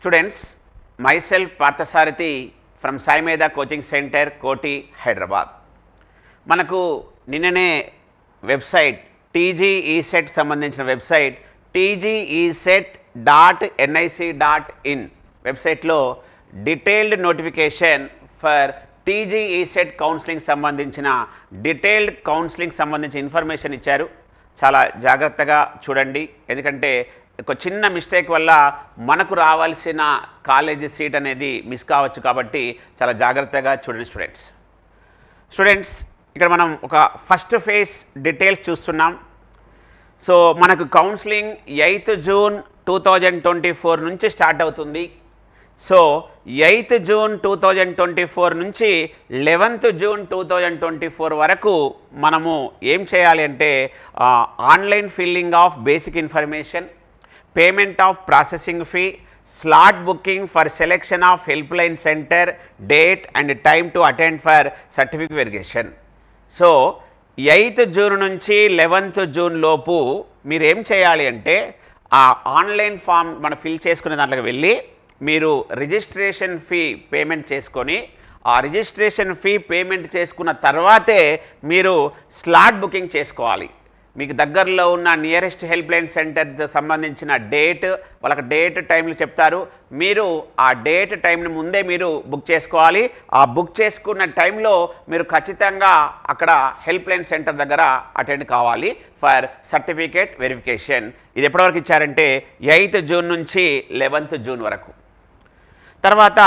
Students, myself Parthasarathi from Sai Medha Coaching Center, Koti, Hyderabad. మనకు నిన్ననే website TGESET సంబంధించిన website tgeset.nic.in వెబ్సైట్లో detailed notification for TGESET counselling సంబంధించిన detailed counselling సంబంధించిన information ఇచ్చారు. చాలా జాగ్రత్తగా చూడండి, ఎందుకంటే ఒక చిన్న మిస్టేక్ వల్ల మనకు రావాల్సిన కాలేజీ సీట్ అనేది మిస్ కావచ్చు. కాబట్టి చాలా జాగ్రత్తగా చూడండి స్టూడెంట్స్. ఇక్కడ మనం ఒక ఫస్ట్ ఫేజ్ డీటెయిల్స్ చూస్తున్నాం. సో మనకు కౌన్సిలింగ్ 8th June 2024 నుంచి స్టార్ట్ అవుతుంది. సో 8th June 2024 నుంచి 11th June 2024 వరకు మనము ఏం చేయాలి అంటే online filling of basic information, payment of processing fee, slot booking for selection of help line centre, date and time to attend for certificate verification. So 8th June నుంచి 11th June లోపు మీరు ఏం చేయాలి అంటే ఆ ఆన్లైన్ ఫామ్ మనం fill చేసుకునే దాంట్లోకి వెళ్ళి మీరు రిజిస్ట్రేషన్ ఫీ పేమెంట్ చేసుకొని ఆ రిజిస్ట్రేషన్ ఫీ పేమెంట్ చేసుకున్న తర్వాతే మీరు స్లాట్ బుకింగ్ చేసుకోవాలి. మీకు దగ్గరలో ఉన్న నియరెస్ట్ హెల్ప్ లైన్ సెంటర్ సంబంధించిన డేట్, వాళ్ళకి డేట్ టైంలు చెప్తారు. మీరు ఆ డేట్ టైంని ముందే మీరు బుక్ చేసుకోవాలి. ఆ బుక్ చేసుకున్న టైంలో మీరు ఖచ్చితంగా అక్కడ హెల్ప్ లైన్ సెంటర్ దగ్గర అటెండ్ కావాలి ఫర్ సర్టిఫికేట్ వెరిఫికేషన్. ఇది ఎప్పటివరకు ఇచ్చారంటే 8th June నుంచి 11th June వరకు. తర్వాత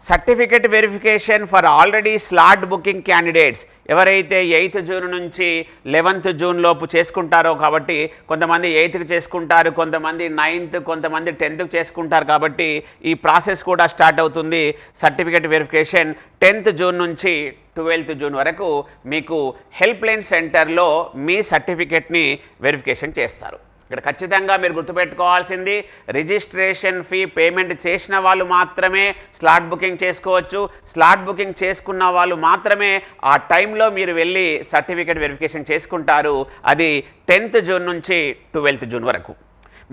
certificate verification for already slot booking candidates ఎవరైతే 8th June నుంచి 11th June లోపు చేసుకుంటారో, కాబట్టి కొంతమంది 8th చేసుకుంటారు, కొంతమంది 9th, కొంతమంది 10th చేసుకుంటారు. కాబట్టి ఈ ప్రాసెస్ కూడా స్టార్ట్ అవుతుంది. సర్టిఫికేట్ వెరిఫికేషన్ 10th June నుంచి 12th June వరకు మీకు హెల్ప్ లైన్ సెంటర్లో మీ సర్టిఫికేట్ని వెరిఫికేషన్ చేస్తారు. ఇక్కడ ఖచ్చితంగా మీరు గుర్తుపెట్టుకోవాల్సింది, రిజిస్ట్రేషన్ ఫీ పేమెంట్ చేసిన వాళ్ళు మాత్రమే స్లాట్ బుకింగ్ చేసుకోవచ్చు. స్లాట్ బుకింగ్ చేసుకున్న వాళ్ళు మాత్రమే ఆ టైంలో మీరు వెళ్ళి సర్టిఫికేట్ వెరిఫికేషన్ చేసుకుంటారు. అది 10th June నుంచి 12th June వరకు.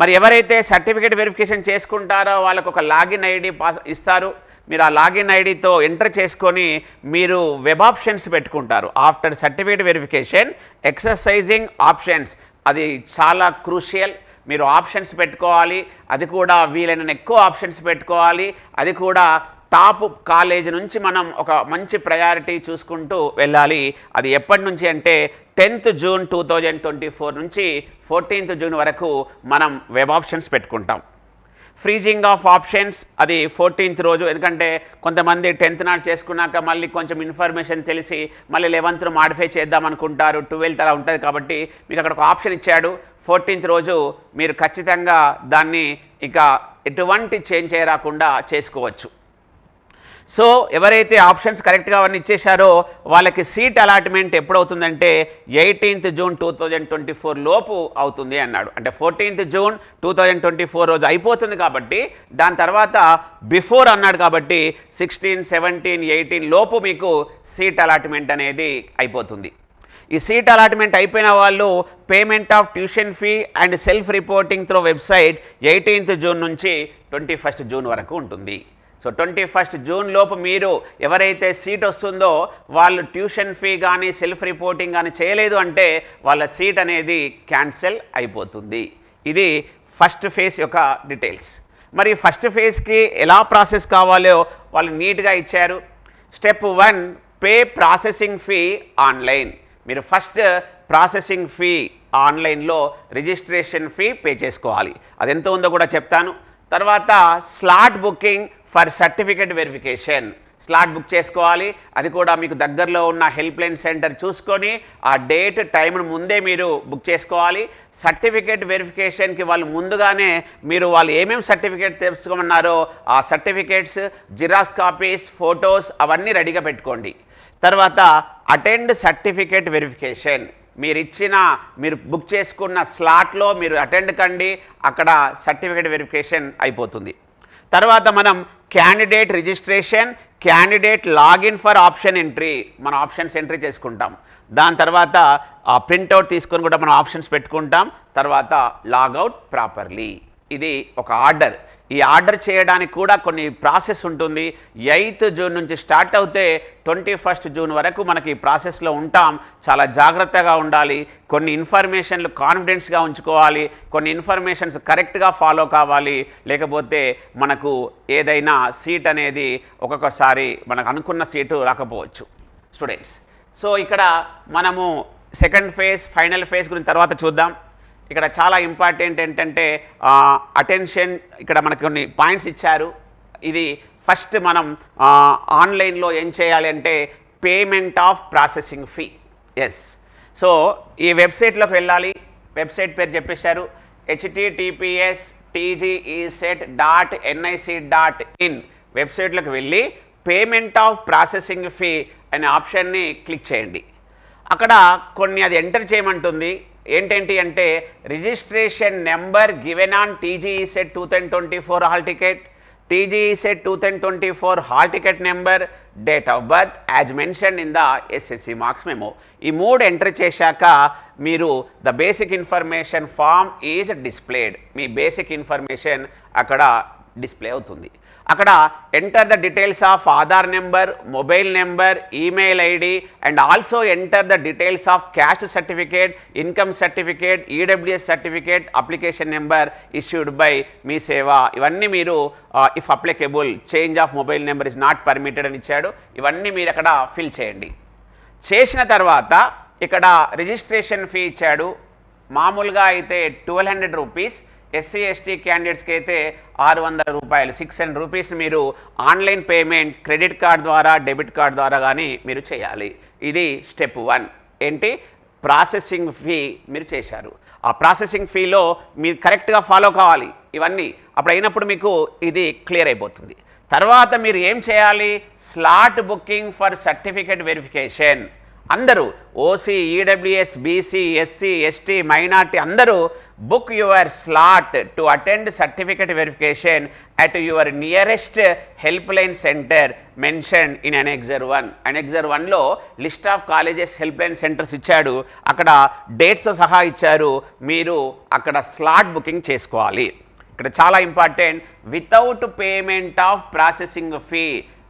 మరి ఎవరైతే సర్టిఫికేట్ వెరిఫికేషన్ చేసుకుంటారో వాళ్ళకు ఒక లాగిన్ ఐడి ఇస్తారు. మీరు ఆ లాగిన్ ఐడితో ఎంటర్ చేసుకొని మీరు వెబ్ ఆప్షన్స్ పెట్టుకుంటారు. After certificate verification exercising options, అది చాలా క్రూషియల్. మీరు ఆప్షన్స్ పెట్టుకోవాలి, అది కూడా వీలైన ఎక్కువ ఆప్షన్స్ పెట్టుకోవాలి. అది కూడా టాప్ కాలేజ్ నుంచి మనం ఒక మంచి ప్రయారిటీ చూసుకుంటూ వెళ్ళాలి. అది ఎప్పటి నుంచి అంటే 10th June 2024 నుంచి 14th June వరకు మనం వెబ్ ఆప్షన్స్ పెట్టుకుంటాం. ఫ్రీజింగ్ ఆఫ్ ఆప్షన్స్ అది 14th రోజు, ఎందుకంటే కొంతమంది 10th నాడు చేసుకున్నాక మళ్ళీ కొంచెం ఇన్ఫర్మేషన్ తెలిసి మళ్ళీ 11th మాడిఫై చేద్దాం అనుకుంటారు, 12th అలా ఉంటుంది. కాబట్టి మీకు అక్కడ ఒక ఆప్షన్ ఇచ్చాడు. 14th రోజు మీరు ఖచ్చితంగా దాన్ని ఇక ఎటువంటి చేంజ్ చేయరాకుండా చేసుకోవచ్చు. సో ఎవరైతే ఆప్షన్స్ కరెక్ట్గా అవన్నీ ఇచ్చేశారో వాళ్ళకి సీట్ అలాట్మెంట్ ఎప్పుడవుతుందంటే 18th June 2024 లోపు అవుతుంది అన్నాడు. అంటే 14th June 2024 రోజు అయిపోతుంది. కాబట్టి దాని తర్వాత బిఫోర్ అన్నాడు. కాబట్టి 16, 17, 18 లోపు మీకు సీట్ అలాట్మెంట్ అనేది అయిపోతుంది. ఈ సీట్ అలాట్మెంట్ అయిపోయిన వాళ్ళు payment of tuition fee and self reporting through website 18th June నుంచి 21st June వరకు ఉంటుంది. సో 21st June లోపు మీరు ఎవరైతే సీట్ వస్తుందో వాళ్ళు ట్యూషన్ ఫీ కానీ సెల్ఫ్ రిపోర్టింగ్ కానీ చేయలేదు అంటే వాళ్ళ సీట్ అనేది క్యాన్సిల్ అయిపోతుంది. ఇది ఫస్ట్ ఫేజ్ యొక్క డీటెయిల్స్. మరి ఫస్ట్ ఫేజ్కి ఎలా ప్రాసెస్ కావాలో వాళ్ళు నీట్గా ఇచ్చారు. Step 1, pay processing fee online. మీరు ఫస్ట్ ప్రాసెసింగ్ ఫీ ఆన్లైన్లో రిజిస్ట్రేషన్ ఫీ పే చేసుకోవాలి. అది ఎంత ఉందో కూడా చెప్తాను. తర్వాత slot booking for certificate verification, slot book చేసుకోవాలి. అది కూడా మీకు దగ్గరలో ఉన్న హెల్ప్ లైన్ సెంటర్ చూసుకొని ఆ డేట్ టైంను ముందే మీరు బుక్ చేసుకోవాలి. సర్టిఫికేట్ వెరిఫికేషన్కి వాళ్ళు ముందుగానే మీరు వాళ్ళు ఏమేమి సర్టిఫికేట్ తెలుసుకోమన్నారో ఆ సర్టిఫికేట్స్, జిరాక్స్ కాపీస్, ఫొటోస్ అవన్నీ రెడీగా పెట్టుకోండి. తర్వాత అటెండ్ సర్టిఫికేట్ వెరిఫికేషన్, మీరు బుక్ చేసుకున్న స్లాట్లో మీరు అటెండ్ కండి, అక్కడ సర్టిఫికేట్ వెరిఫికేషన్ అయిపోతుంది. తర్వాత మనం candidate registration, candidate login for option entry, మన ఆప్షన్స్ ఎంట్రీ చేసుకుంటాం. దాని తర్వాత ఆ ప్రింట్అవుట్ తీసుకొని కూడా మనం ఆప్షన్స్ పెట్టుకుంటాం. తర్వాత లాగౌట్ ప్రాపర్లీ, ఇది ఒక ఆర్డర్. ఈ ఆర్డర్ చేయడానికి కూడా కొన్ని ప్రాసెస్ ఉంటుంది. 8th జూన్ నుంచి స్టార్ట్ అవుతే 21st జూన్ వరకు మనకి ఈ ప్రాసెస్లో ఉంటాం. చాలా జాగ్రత్తగా ఉండాలి. కొన్ని ఇన్ఫర్మేషన్లు కాన్ఫిడెన్స్గా ఉంచుకోవాలి, కొన్ని ఇన్ఫర్మేషన్స్ కరెక్ట్గా ఫాలో కావాలి. లేకపోతే మనకు ఏదైనా సీట్ అనేది ఒక్కొక్కసారి మనకు అనుకున్న సీటు రాకపోవచ్చు స్టూడెంట్స్. సో ఇక్కడ మనము సెకండ్ ఫేజ్, ఫైనల్ ఫేజ్ గురించి తర్వాత చూద్దాం. ఇక్కడ చాలా ఇంపార్టెంట్ ఏంటంటే అటెన్షన్, ఇక్కడ మనకు కొన్ని పాయింట్స్ ఇచ్చారు. ఇది ఫస్ట్ మనం ఆన్లైన్లో ఏం చేయాలి అంటే payment of processing fee. Yes, so ఈ వెబ్సైట్లోకి వెళ్ళాలి. వెబ్సైట్ పేరు చెప్పేశారు, https://tgeset.nic.in. వెబ్సైట్లోకి వెళ్ళి పేమెంట్ ఆఫ్ ప్రాసెసింగ్ ఫీ అనే ఆప్షన్ని క్లిక్ చేయండి. అక్కడ కొన్ని అది ఎంటర్ చేయమంటుంది. ఏంటంటే అంటే registration number given on TGESET 2024 hall ticket, TGESET 2024 hall ticket number, date of birth as mention in the SSC marks memo. ఈ 3 ఎంటర్ చేశాక మీరు the basic information form is displayed. మీ బేసిక్ ఇన్ఫర్మేషన్ అక్కడ display అవుతుంది. అక్కడ enter the details of Aadhaar number, mobile number, email ID and also enter the details of caste certificate, income certificate, EWS certificate, application number issued by మీ సేవ. ఇవన్నీ మీరు if applicable change of mobile number is not permitted అని ఇచ్చాడు. ఇవన్నీ మీరు అక్కడ fill చేయండి. చేసిన తర్వాత ఇక్కడ రిజిస్ట్రేషన్ ఫీ ఇచ్చాడు. మామూలుగా అయితే 1200 రూపీస్, SC ST క్యాండిడేట్స్కి అయితే 600 రూపాయలు, 600 రూపీస్ మీరు ఆన్లైన్ పేమెంట్ క్రెడిట్ కార్డ్ ద్వారా, డెబిట్ కార్డ్ ద్వారా కానీ మీరు చేయాలి. ఇది స్టెప్ 1. ఏంటి? ప్రాసెసింగ్ ఫీ మీరు చేశారు. ఆ ప్రాసెసింగ్ ఫీలో మీరు కరెక్ట్గా ఫాలో కావాలి ఇవన్నీ. అప్పుడు అయినప్పుడు మీకు ఇది క్లియర్ అయిపోతుంది. తర్వాత మీరు ఏం చేయాలి? Slot booking for certificate verification. అందరూ OC, EWS, BC, SC, ST, minority అందరూ book your slot to attend certificate verification at your nearest help line centre mention in annexure 1. Annexure 1లో list of colleges help line centres ఇచ్చాడు. అక్కడ డేట్స్తో సహా ఇచ్చారు. మీరు అక్కడ slot booking చేసుకోవాలి. ఇక్కడ చాలా important, without payment of processing fee.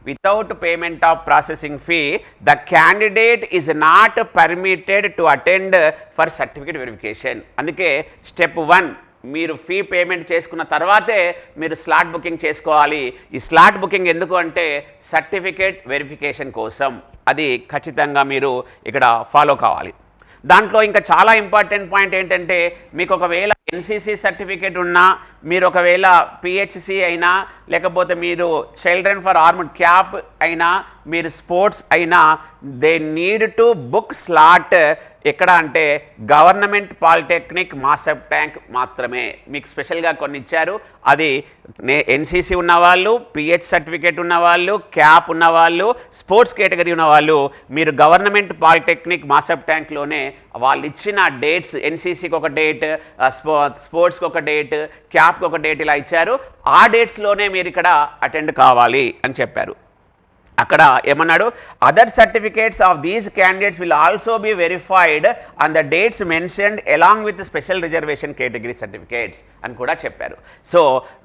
Without payment of processing fee, the candidate is not permitted to attend for certificate verification. అందుకే స్టెప్ 1 మీరు ఫీ పేమెంట్ చేసుకున్న తర్వాతే మీరు స్లాట్ బుకింగ్ చేసుకోవాలి. ఈ స్లాట్ బుకింగ్ ఎందుకు అంటే సర్టిఫికేట్ వెరిఫికేషన్ కోసం. అది ఖచ్చితంగా మీరు ఇక్కడ ఫాలో కావాలి. దాంట్లో ఇంకా చాలా ఇంపార్టెంట్ పాయింట్ ఏంటంటే మీకు ఒకవేళ NCC సర్టిఫికేట్ ఉన్నా, మీరు ఒకవేళ PHC అయినా, లేకపోతే మీరు చిల్డ్రన్ ఫర్ ఆర్మ్డ్ క్యాప్ అయినా, మీరు స్పోర్ట్స్ అయినా, they need to book slot. ఎక్కడ అంటే గవర్నమెంట్ పాలిటెక్నిక్ మాసప్ ట్యాంక్ మాత్రమే. మీకు స్పెషల్గా కొన్ని ఇచ్చారు. అది NCC ఉన్నవాళ్ళు, PH సర్టిఫికేట్ ఉన్నవాళ్ళు, క్యాప్ ఉన్నవాళ్ళు, స్పోర్ట్స్ కేటగిరీ ఉన్నవాళ్ళు మీరు గవర్నమెంట్ పాలిటెక్నిక్ మాసప్ ట్యాంక్లోనే వాళ్ళు ఇచ్చిన డేట్స్, NCCకి ఒక డేట్, స్పోర్ట్స్కి ఒక డేట్, క్యాప్కి ఒక డేట్ ఇలా ఇచ్చారు. ఆ డేట్స్లోనే మీరు ఇక్కడ అటెండ్ కావాలి అని చెప్పారు. అక్కడ ఏమన్నాడు? Other certificates of these candidates will also be verified on the dates mentioned along with special reservation category certificates అని కూడా చెప్పారు. సో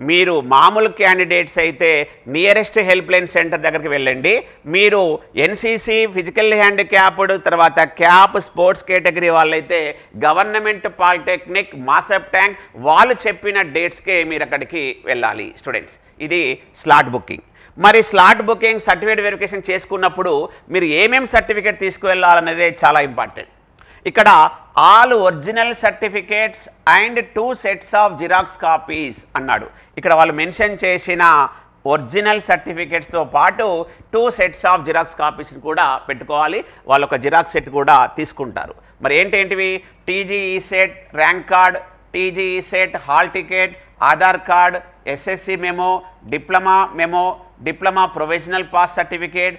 మీరు మామూలు క్యాండిడేట్స్ అయితే నియరెస్ట్ హెల్ప్ లైన్ సెంటర్ దగ్గరికి వెళ్ళండి. మీరు NCC, ఫిజికల్ హ్యాండిక్యాప్డ్, తర్వాత క్యాప్, స్పోర్ట్స్ కేటగిరీ వాళ్ళైతే గవర్నమెంట్ పాలిటెక్నిక్ మాసప్ ట్యాంక్ వాళ్ళు చెప్పిన డేట్స్కే మీరు అక్కడికి వెళ్ళాలి స్టూడెంట్స్. ఇది స్లాట్ బుకింగ్. మరి స్లాట్ బుకింగ్ సర్టిఫికేట్ వెరిఫికేషన్ చేసుకున్నప్పుడు మీరు ఏమేమి సర్టిఫికేట్ తీసుకువెళ్ళాలనేదే చాలా ఇంపార్టెంట్. ఇక్కడ all original certificates and 2 sets of xerox copies అన్నాడు. ఇక్కడ వాళ్ళు మెన్షన్ చేసిన ఒరిజినల్ సర్టిఫికేట్స్తో పాటు 2 సెట్స్ ఆఫ్ జిరాక్స్ కాపీస్ని కూడా పెట్టుకోవాలి. వాళ్ళు ఒక జిరాక్స్ సెట్ కూడా తీసుకుంటారు. మరి ఏంటేంటివి? TGESET rank card, TGESET hall ticket, Aadhaar card, SSC memo, diploma memo, diploma provisional pass certificate,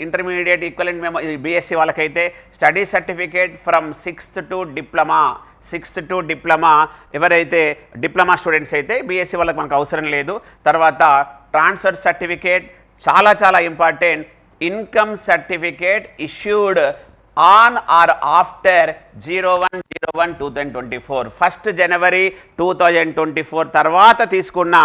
intermediate equivalent memo, BSc వాళ్ళకైతే study certificate from 6th to diploma. ఎవరైతే డిప్లొమా స్టూడెంట్స్ అయితే BSc వాళ్ళకి మనకు అవసరం లేదు. తర్వాత ట్రాన్స్ఫర్ సర్టిఫికేట్, చాలా చాలా important, income certificate issued on or after 01/01/2024 1st January 2024 తర్వాత తీసుకున్న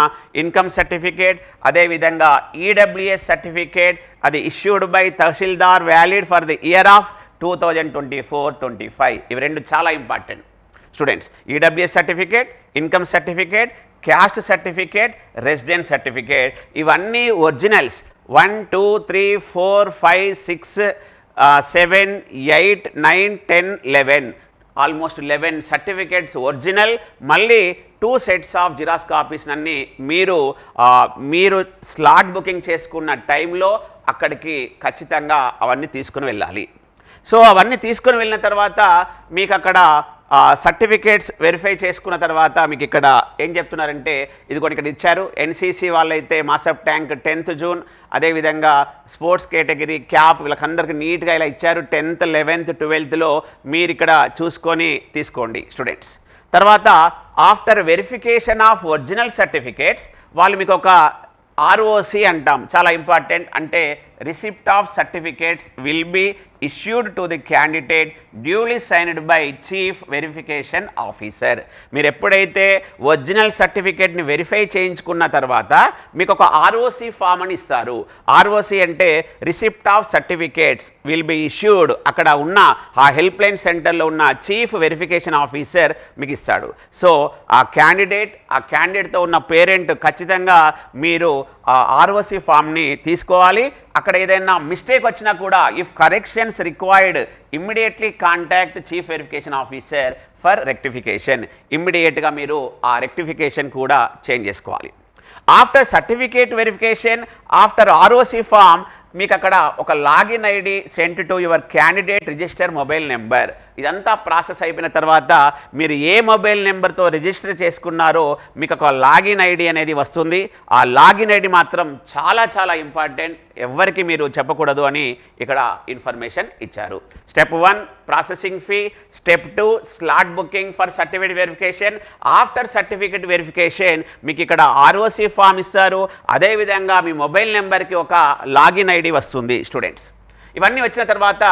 ఇన్కమ్ సర్టిఫికేట్, అదేవిధంగా ఈడబ్ల్యూఎస్ సర్టిఫికేట్, అది issued by tahsildar, valid for the year of 2024-25. ఇవి రెండు చాలా important students. EWS certificate, income certificate, caste certificate, residence certificate, ఇవన్నీ ఒరిజినల్స్. 1 2 3 4 5 6 7 8 9 10 11 almost 11 certificates original. మళ్ళీ 2 sets of xerox copies అన్ని మీరు స్లాట్ బుకింగ్ చేసుకున్న టైంలో అక్కడికి ఖచ్చితంగా అవన్నీ తీసుకుని వెళ్ళాలి. సో అవన్నీ తీసుకుని వెళ్ళిన తర్వాత మీకు అక్కడ సర్టిఫికేట్స్ వెరిఫై చేసుకున్న తర్వాత మీకు ఇక్కడ ఏం చెప్తున్నారంటే, ఇది కూడా ఇక్కడ ఇచ్చారు. ఎన్సీసీ వాళ్ళైతే మాసప్ ట్యాంక్ 10th June, అదేవిధంగా స్పోర్ట్స్ కేటగిరీ, క్యాప్, వీళ్ళకందరికీ నీట్గా ఇలా ఇచ్చారు. 10th 11th 12thలో మీరు ఇక్కడ చూసుకొని తీసుకోండి స్టూడెంట్స్. తర్వాత after verification of original certificates వాళ్ళు మీకు ఒక ఆర్ఓసి అంటాం, చాలా ఇంపార్టెంట్. అంటే receipt of certificates will be issued to the candidate duly signed by chief verification officer. మీరు ఎప్పుడైతే ఒరిజినల్ సర్టిఫికేట్ని వెరిఫై చేయించుకున్న తర్వాత మీకు ఒక ఆర్ఓసి ఫామ్ అని ఇస్తారు. ఆర్ఓసి అంటే receipt of certificates will be issued, అక్కడ ఉన్న ఆ హెల్ప్ లైన్ సెంటర్లో ఉన్న చీఫ్ వెరిఫికేషన్ ఆఫీసర్ మీకు ఇస్తాడు. సో ఆ క్యాండిడేట్తో ఉన్న పేరెంట్ ఖచ్చితంగా మీరు ఆ ఆర్ఓసి ఫామ్ని తీసుకోవాలి. అక్కడ ఏదైనా మిస్టేక్ వచ్చినా కూడా if corrections required immediately contact chief verification officer for rectification. ఇమ్మీడియట్గా మీరు ఆ రెక్టిఫికేషన్ కూడా చేంజ్ చేసుకోవాలి. After certificate verification, after ROC form మీకు అక్కడ ఒక login ID sent to your candidate register mobile number. ఇదంతా ప్రాసెస్ అయిపోయిన తర్వాత మీరు ఏ మొబైల్ నెంబర్తో రిజిస్టర్ చేసుకున్నారో మీకు ఒక లాగిన్ ఐడి అనేది వస్తుంది. ఆ లాగిన్ ఐడి మాత్రం చాలా చాలా ఇంపార్టెంట్, ఎవరికి మీరు చెప్పకూడదు అని ఇక్కడ ఇన్ఫర్మేషన్ ఇచ్చారు. Step 1 processing fee, step 2 slot booking for certificate verification. After certificate verification మీకు ఇక్కడ ఆర్ఓసి ఫామ్ ఇస్తారు, అదేవిధంగా మీ మొబైల్ నెంబర్కి ఒక లాగిన్ ఐడి వస్తుంది స్టూడెంట్స్. ఇవన్నీ వచ్చిన తర్వాత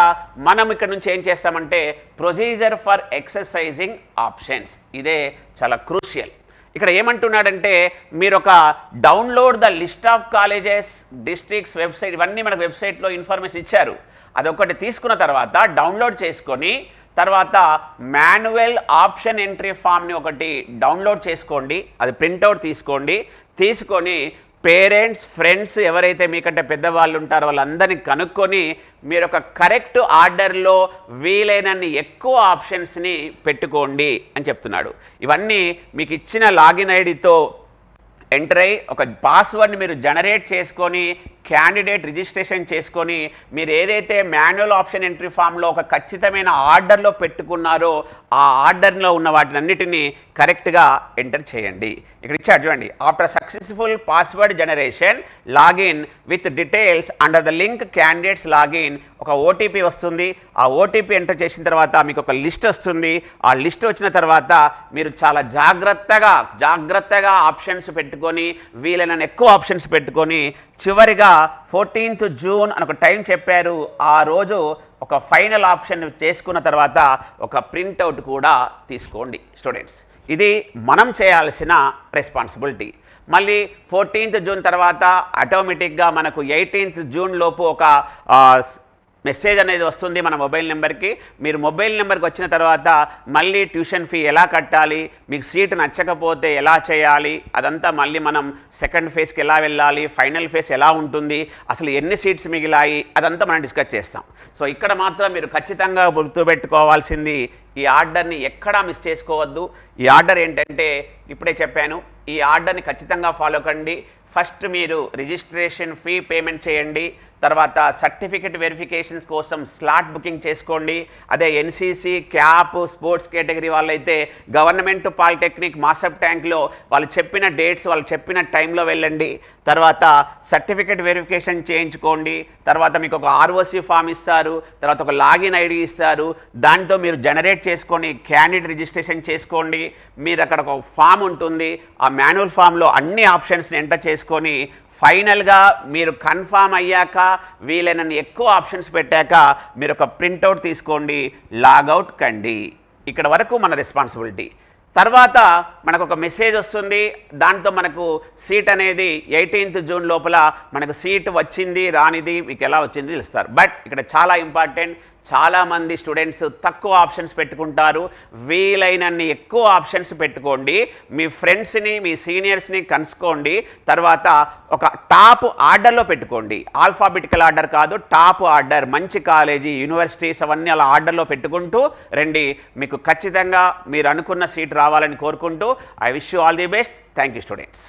మనం ఇక్కడ నుంచి ఏం చేస్తామంటే ప్రొసీజర్ ఫర్ ఎక్సర్సైజింగ్ ఆప్షన్స్. ఇదే చాలా క్రూషియల్. ఇక్కడ ఏమంటున్నాడంటే మీరు ఒక download the list of colleges, districts website, ఇవన్నీ మనకు వెబ్సైట్లో ఇన్ఫర్మేషన్ ఇచ్చారు. అదొకటి తీసుకున్న తర్వాత డౌన్లోడ్ చేసుకొని తర్వాత మాన్యువల్ ఆప్షన్ ఎంట్రీ ఫామ్ని ఒకటి డౌన్లోడ్ చేసుకోండి, అది ప్రింట్అవుట్ తీసుకొని పేరెంట్స్, ఫ్రెండ్స్ ఎవరైతే మీకంటే పెద్దవాళ్ళు ఉంటారో వాళ్ళందరినీ కనుక్కొని మీరు ఒక కరెక్ట్ ఆర్డర్లో వీలైనన్ని ఎక్కువ ఆప్షన్స్ని పెట్టుకోండి అని చెప్తున్నాడు. ఇవన్నీ మీకు ఇచ్చిన లాగిన్ ఐడితో ఎంటర్ అయ్యి ఒక పాస్వర్డ్ని మీరు జనరేట్ చేసుకొని క్యాండిడేట్ రిజిస్ట్రేషన్ చేసుకొని మీరు ఏదైతే మాన్యువల్ ఆప్షన్ ఎంట్రీ ఫామ్లో ఒక ఖచ్చితమైన ఆర్డర్లో పెట్టుకున్నారో ఆ ఆర్డర్లో ఉన్న వాటినన్నిటినీ కరెక్ట్గా ఎంటర్ చేయండి. ఇక్కడ ఇచ్చారు చూడండి, after successful password generation login with details under the link candidates login. ఒక ఓటీపీ వస్తుంది, ఆ ఓటీపీ ఎంటర్ చేసిన తర్వాత మీకు ఒక లిస్ట్ వస్తుంది. ఆ లిస్ట్ వచ్చిన తర్వాత మీరు చాలా జాగ్రత్తగా ఆప్షన్స్ పెట్టుకొని వీలైన ఎక్కువ ఆప్షన్స్ పెట్టుకొని చివరిగా 14th June అని ఒక టైం చెప్పారు. ఆ రోజు ఒక ఫైనల్ ఆప్షన్ చేసుకున్న తర్వాత ఒక ప్రింట్అవుట్ కూడా తీసుకోండి స్టూడెంట్స్. ఇది మనం చేయాల్సిన రెస్పాన్సిబిలిటీ. మళ్ళీ 14th June తర్వాత ఆటోమేటిక్గా మనకు 18th June లోపు ఒక మెసేజ్ అనేది వస్తుంది మన మొబైల్ నెంబర్కి. మీరు మొబైల్ నెంబర్కి వచ్చిన తర్వాత మళ్ళీ ట్యూషన్ ఫీ ఎలా కట్టాలి, మీకు సీటు నచ్చకపోతే ఎలా చేయాలి, అదంతా మళ్ళీ మనం సెకండ్ ఫేజ్కి ఎలా వెళ్ళాలి, ఫైనల్ ఫేజ్ ఎలా ఉంటుంది, అసలు ఎన్ని సీట్స్ మిగిలాయి, అదంతా మనం డిస్కస్ చేస్తాం. సో ఇక్కడ మాత్రం మీరు ఖచ్చితంగా గుర్తుపెట్టుకోవాల్సింది ఈ ఆర్డర్ని ఎక్కడా మిస్ చేసుకోవద్దు. ఈ ఆర్డర్ ఏంటంటే ఇప్పుడే చెప్పాను, ఈ ఆర్డర్ని ఖచ్చితంగా ఫాలో కండి. ఫస్ట్ మీరు రిజిస్ట్రేషన్ ఫీ పేమెంట్ చేయండి, తర్వాత సర్టిఫికెట్ వెరిఫికేషన్స్ కోసం స్లాట్ బుకింగ్ చేసుకోండి. అదే ఎన్సీసీ, క్యాప్, స్పోర్ట్స్ కేటగిరీ వాళ్ళైతే గవర్నమెంట్ పాలిటెక్నిక్ మాసప్ ట్యాంక్లో వాళ్ళు చెప్పిన డేట్స్ వాళ్ళు చెప్పిన టైంలో వెళ్ళండి. తర్వాత సర్టిఫికెట్ వెరిఫికేషన్ చేయించుకోండి. తర్వాత మీకు ఒక ఆర్ఓసి ఫామ్ ఇస్తారు, తర్వాత ఒక లాగిన్ ఐడి ఇస్తారు, దానితో మీరు జనరేట్ చేసుకొని క్యాండిడేట్ రిజిస్ట్రేషన్ చేసుకోండి. మీరు అక్కడ ఒక ఫామ్ ఉంటుంది, ఆ మాన్యువల్ ఫామ్లో అన్ని ఆప్షన్స్ని ఎంటర్ చేసుకొని ఫైనల్గా మీరు కన్ఫామ్ అయ్యాక వీలైనన్ని ఎక్కువ ఆప్షన్స్ పెట్టాక మీరు ఒక ప్రింట్అవుట్ తీసుకోండి, లాగౌట్ కండి. ఇక్కడ వరకు మన రెస్పాన్సిబిలిటీ. తర్వాత మనకు ఒక మెసేజ్ వస్తుంది, దాంతో మనకు సీట్ అనేది 18th జూన్ లోపల మనకు సీట్ వచ్చింది రానిది మీకు ఎలా వచ్చింది తెలుస్తారు. బట్ ఇక్కడ చాలా ఇంపార్టెంట్, చాలామంది స్టూడెంట్స్ తక్కువ ఆప్షన్స్ పెట్టుకుంటారు. వీలైనన్ని ఎక్కువ ఆప్షన్స్ పెట్టుకోండి, మీ ఫ్రెండ్స్ని మీ సీనియర్స్ని కనుక్కోండి. తర్వాత ఒక టాప్ ఆర్డర్లో పెట్టుకోండి, ఆల్ఫాబెటికల్ ఆర్డర్ కాదు, టాప్ ఆర్డర్. మంచి కాలేజీ యూనివర్సిటీస్ అవన్నీ అలా ఆర్డర్లో పెట్టుకుంటూ రండి. మీకు ఖచ్చితంగా మీరు అనుకున్న సీట్ రావాలని కోరుకుంటూ I wish you all the best. Thank you students.